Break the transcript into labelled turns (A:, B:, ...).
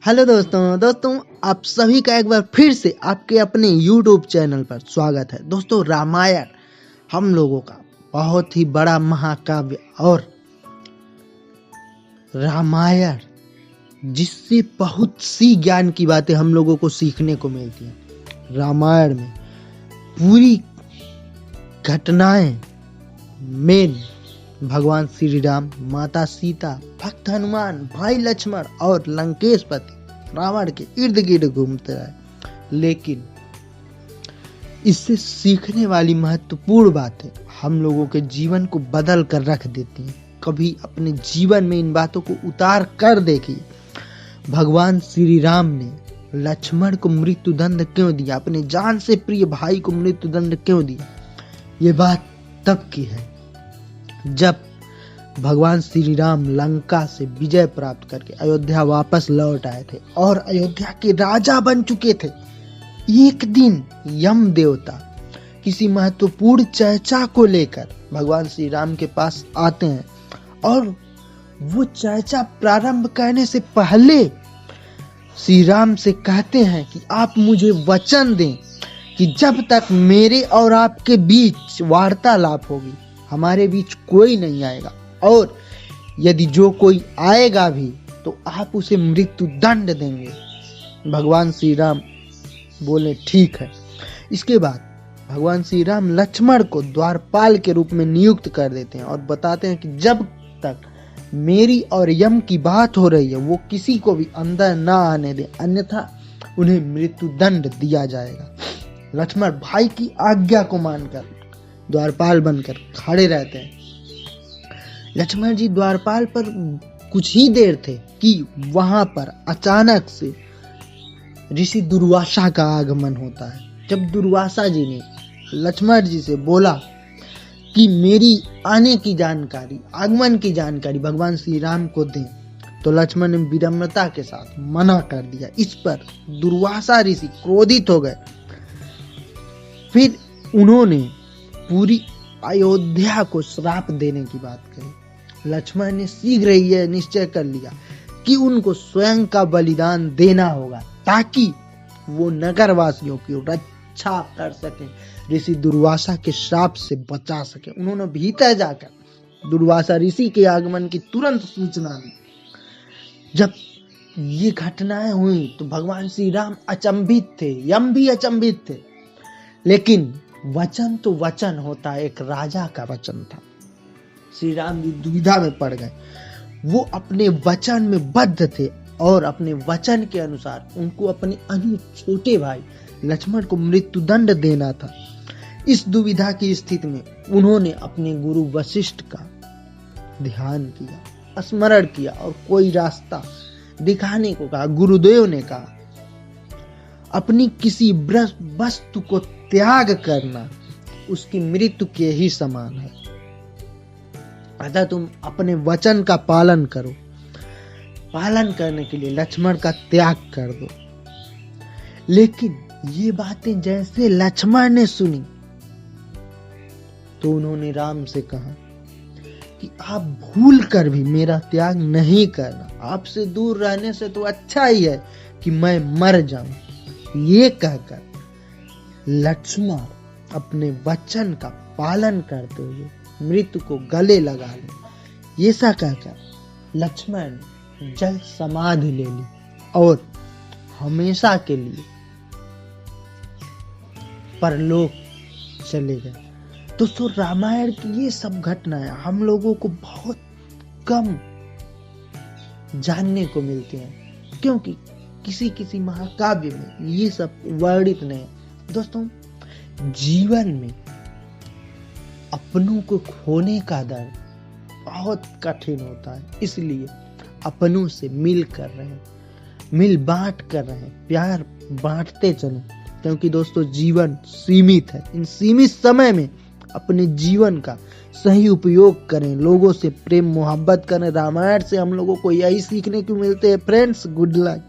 A: Hello दोस्तों आप सभी का एक बार फिर से आपके अपने YouTube चैनल पर स्वागत है। दोस्तों रामायण हम लोगों का बहुत ही बड़ा महाकाव्य और रामायण जिससे बहुत सी ज्ञान की बातें हम लोगों को सीखने को मिलती हैं। रामायण में पूरी घटनाएं मेन भगवान श्री राम, माता सीता, भक्त हनुमान, भाई लक्ष्मण और लंकेशपति रावण के इर्द गिर्द घूमते रहे। लेकिन इससे सीखने वाली महत्वपूर्ण बातें हम लोगों के जीवन को बदल कर रख देती हैं। कभी अपने जीवन में इन बातों को उतार कर देखिए। भगवान श्री राम ने लक्ष्मण को मृत्यु दंड क्यों दिया, अपने जान से प्रिय भाई को मृत्यु दंड क्यों दिया? ये बात तब की है जब भगवान श्री राम लंका से विजय प्राप्त करके अयोध्या वापस लौट आए थे और अयोध्या के राजा बन चुके थे। एक दिन यम देवता किसी महत्वपूर्ण चर्चा को लेकर भगवान श्री राम के पास आते हैं और वो चर्चा प्रारंभ करने से पहले श्री राम से कहते हैं कि आप मुझे वचन दें कि जब तक मेरे और आपके बीच वार्तालाप होगी हमारे बीच कोई नहीं आएगा, और यदि जो कोई आएगा भी तो आप उसे मृत्यु दंड देंगे। भगवान श्री राम बोले ठीक है। इसके बाद भगवान श्री राम लक्ष्मण को द्वारपाल के रूप में नियुक्त कर देते हैं और बताते हैं कि जब तक मेरी और यम की बात हो रही है वो किसी को भी अंदर ना आने दें, अन्यथा उन्हें मृत्यु दंड दिया जाएगा। लक्ष्मण भाई की आज्ञा को मानकर द्वारपाल बनकर खड़े रहते हैं। लक्ष्मण जी द्वारपाल पर कुछ ही देर थे कि वहां पर अचानक से ऋषि दुर्वासा का आगमन होता है। जब दुर्वासा जी ने लक्ष्मण जी से बोला कि मेरी आने की जानकारी, आगमन की जानकारी भगवान श्री राम को दें, तो लक्ष्मण ने विनम्रता के साथ मना कर दिया। इस पर दुर्वासा ऋषि क्रोधित हो गए। फिर उन्होंने पूरी अयोध्या को श्राप देने की बात कही। लक्ष्मण ने शीघ्र यह निश्चय कर लिया कि उनको स्वयं का बलिदान देना होगा ताकि वो नगरवासियों की रक्षा कर सके, ऋषि दुर्वासा के श्राप से बचा सके। उन्होंने भीतर जाकर दुर्वासा ऋषि के आगमन की तुरंत सूचना दी। जब ये घटनाएं हुई तो भगवान श्री राम अचंभित थे, यम भी अचंभित थे। लेकिन वचन तो वचन होता है, एक राजा का वचन था। श्री राम जी दुविधा में पड़ गए। वो अपने वचन में बद्ध थे और अपने वचन के अनुसार उनको अपने छोटे भाई लक्ष्मण को मृत्यु दंड देना था। इस दुविधा की स्थिति में उन्होंने अपने गुरु वशिष्ठ का ध्यान किया, स्मरण किया और कोई रास्ता दिखाने को कहा। गुरुदेव ने कहा अपनी किसी वस्तु को त्याग करना उसकी मृत्यु के ही समान है, अतः तुम अपने वचन का पालन करो। पालन करने के लिए लक्ष्मण का त्याग कर दो। लेकिन ये बातें जैसे लक्ष्मण ने सुनी तो उन्होंने राम से कहा कि आप भूल कर भी मेरा त्याग नहीं करना, आपसे दूर रहने से तो अच्छा ही है कि मैं मर जाऊं। ये कहकर लक्ष्मण अपने वचन का पालन करते हुए मृत्यु को गले लगा ले। ऐसा कहकर लक्ष्मण जल समाधि ले ली और हमेशा के लिए परलोक चले गए। दोस्तों रामायण की ये सब घटनाएं हम लोगों को बहुत कम जानने को मिलती हैं, क्योंकि किसी महाकाव्य में ये सब वर्णित नहीं। दोस्तों जीवन में अपनों को खोने का दर्द बहुत कठिन होता है, इसलिए अपनों से मिल बांट कर रहे, प्यार बांटते चलें, क्योंकि दोस्तों जीवन सीमित है। इन सीमित समय में अपने जीवन का सही उपयोग करें, लोगों से प्रेम मोहब्बत करें। रामायण से हम लोगों को यही सीखने को मिलते हैं। Friends, good luck.